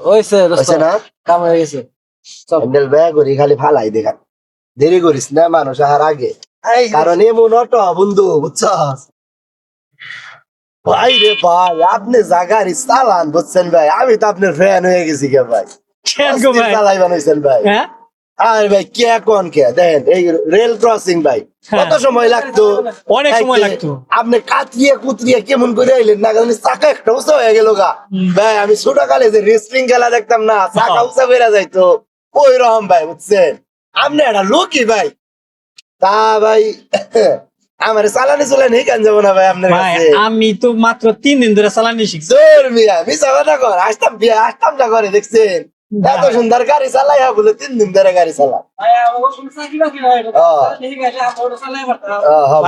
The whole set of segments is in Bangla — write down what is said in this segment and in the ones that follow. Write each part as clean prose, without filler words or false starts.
হইছে না কাম হয়ে গেছে হ্যান্ডেল ব্যাগ করি খালি ফালাই দেখা দেরি করিস না মানুষ আহার আগে কারণ এমন অটো বন্ধু বুঝছস ভাই রে ভাই আপনি জাগারি চালান বুঝছেন ভাই আমি তো আপনার ফ্যান হয়ে গেছি কে ভাই চালাই বানাইছেন ভাই আরে ভাই কে কোন কে দেখেন এই রেল ক্রসিং ভাই কত সময় লাগতো অনেক সময় লাগতো আপনি কাতরিয়ে কুতরিয়ে কেমন করে আইলেন না কারণ চাকা একটা উঁচা হয়ে গেল গা ভাই আমি ছোট কালে যে রেসলিং খেলা দেখতাম না চাকা উঁচা বেড়া যাইতো ওই রকম ভাই বুঝছেন আপনি একটা লোকই ভাই তা ভাই আমার চালানি চলানি কেন যাবো না ভাই আপনার কাছে আমি তো মাত্র 3 দিন ধরে চালানি শিখছি তোর মিয়া মিছা কথা কর আসতাম না করে দেখছেন এত সুন্দর গাড়ি চালাই বলে 3 দিন ধরে গাড়ি চালা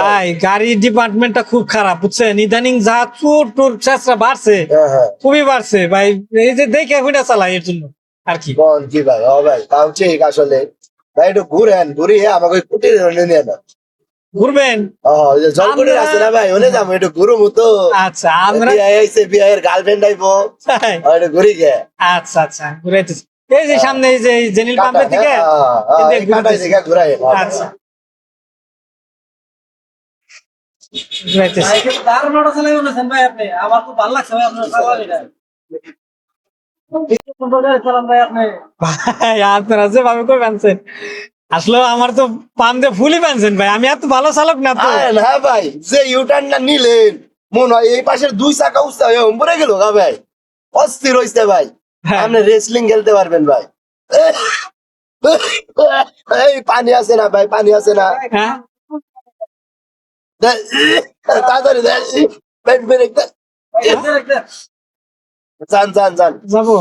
ভাই গাড়ির ডিপার্টমেন্টটা খুব খারাপ বুঝছেন ইদানিং যা চোর টোর চেষ্টা বাড়ছে খুবই বাড়ছে ভাই এই যে দেখে ওইটা চালাই এর জন্য আর কি বল কি ভাই ও ভাই তাও ঠিক আসলে ভাই একটু ঘুরিয়ে আমাকে কুটির নিয়ে না ঘুরবেন জলকুটি আছে না ভাই ওনে যাবো একটু ঘুরু মতো আচ্ছা আমরা বিয়ের গার্লফ্রেন্ড আইবো একটু ঘুরি গে আচ্ছা আচ্ছা ঘুরাইতেছি এই যে সামনে এই যে জেনিল পাম্পের থেকে ঘুরাই আচ্ছা ঘুরাইতেছি আমার খুব ভালো লাগছে ভাই আপনার চালানিটা ভাই আপনারা যেভাবে করে বানছেন আসলে আমার তো পাম দিয়ে ফুলই বানছেন ভাই আমি এত ভালো চালক না তো না ভাই যে ইউটার্নটা নিলেন মনে হয় এই পাশের 2 চাকা উস্তা হয়ে উপরে গেল গা ভাই অস্থির হইছে ভাই আপনি রেসলিং খেলতে পারবেন ভাই এই পানি আছে না ভাই পানি আছে না তাড়াতাড়ি যান যান যান যাবো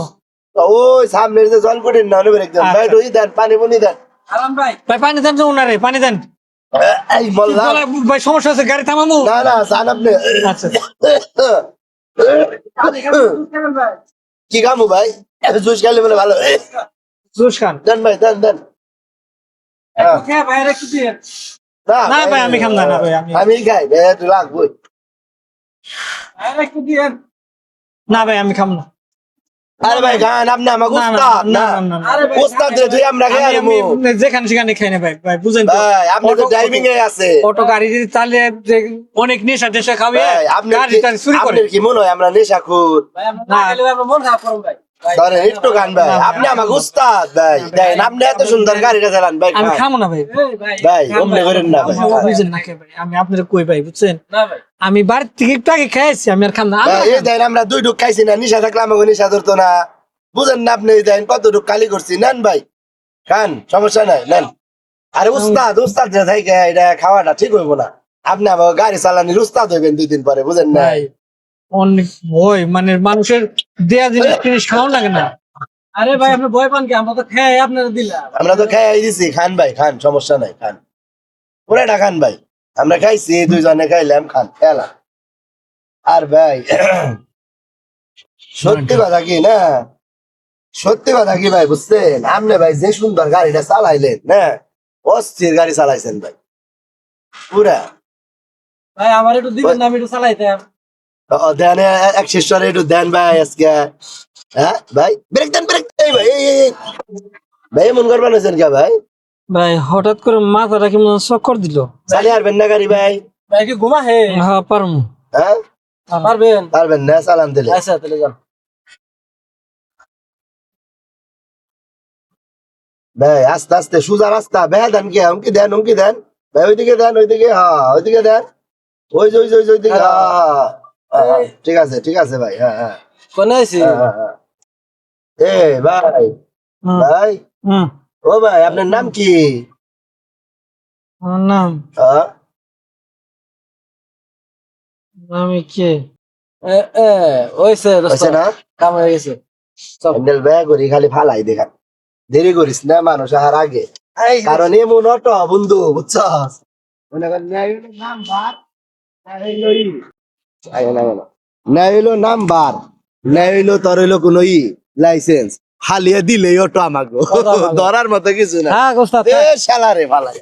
ওই সামনের যে জলকুটির না ব্রেক দেন ভাই ওই দেন পানি পুনি দেন ভাই পানি দেন ওনারে পানি দেন এই মোল্লা ভাই সমস্যা আছে গাড়ি থামামু না না যান আপনি আচ্ছা কি কামু ভাই এত জুস খেলে বলে ভালো জুস খান দেন ভাই দেন দেন না ভাই আমি খাম না ভাই আমি খাই তুই লাগবো না ভাই আমি খাম না আরে ভাই গান আপনি আমাকে উস্তাদ না উস্তাদ রে তুই আমরা খাই আর মু যেখানে সেখানে খাই না ভাই ভাই বুঝেন তো ভাই আপনি তো ড্রাইভিং এ আছে অটো গাড়ি যদি চালিয়ে অনেক নেশা টেশা খাবে গাড়ি টাড়ি চুরি করে আপনার কি মনে হয় আমরা নেশাখোর ভাই আমরা না খেলে আমরা মন খারাপ করব ভাই ধরেন একটু গান ভাই আপনি আমাকে উস্তাদ ভাই দেখেন আপনি এত সুন্দর গাড়িটা চালান ভাই আমি খামো না ভাই ভাই অমনে করেন না ভাই বুঝেন না ভাই আমি আপনাদের কই ভাই বুঝছেন না ভাই আমি বাড়ি থেকে একটু আগে খাইছি আমি আর খাম না এই দেন আমরা 2 ঢুক খাইছি না নিশা থাকলে আমাকে নিশা ধরতো না বুঝেন না আপনি দেন কত ঢুক কালি করছি নেন ভাই খান সমস্যা নাই নেন আরে উস্তাদ যে থাকে এটা খাওয়াটা ঠিক হইব না আপনি আমাকে গাড়ি চালানির উস্তাদ হইবেন 2 দিন পরে বুঝেন না অনেক ভয় মানে মানুষের দেয়া জিনিস খাওয়া লাগে না আরে ভাই আপনি ভয় পান কি আমরা তো খেয়ে আপনারা দিলাম আমরা তো খাই দিছি খান ভাই খান সমস্যা নাই খান পুরাটা খান ভাই আমরা খাইছি 2 জনে খাইলাম খান খেলা আর ভাই সত্যি কথা কি না সত্যি কথা কি ভাই বুঝছেন আপনি ভাই যে সুন্দর গাড়িটা চালাইলেন না অস্থির গাড়ি চালাইছেন ভাই পুরা ভাই আমার একটু দিবেন না আমি একটু চালাইতাম দেন এক শিষ্যরে একটু দেন ভাই আজকে হ্যাঁ ভাই ব্রেক দেন ব্রেক এই ভাই এই ভাই মন করবেন কে ভাই ভাই হঠাৎ করে মাথাটা কি মনে চক্কর দিল চালিয়ে আসবেন না গাড়ি ভাই ভাই কি ঘুমা হে হ্যাঁ পারমু হ্যাঁ পারবেন না চালান দিলে আচ্ছা তাহলে যান ভাই আস্তে আস্তে সোজা রাস্তা ভাই দেন কে হুমকি দেন ভাই ওইদিকে দেন ওইদিকে হ্যাঁ ওইদিকে দেন ওই ওইদিকে ঠিক আছে ভাই হ্যাঁ কোনে আইছি এ ভাই ভাই ও ভাই আপনার নাম কি আমার নাম আমি কে হইছে না কাম হয়ে গেছে হ্যান্ডেল ব্যাগ করি খালি ফালাই দেখা দেরি করিস না মানুষ আহার আগে কারণ এমন অটো বন্ধু বুঝছস মনে কর নাম্বার তোর হইলো কোন লাইসেন্স হালিয়ে দিলে অটো আমাকে ধরার মতো কিছু না হ্যাঁ শালারে ফালাই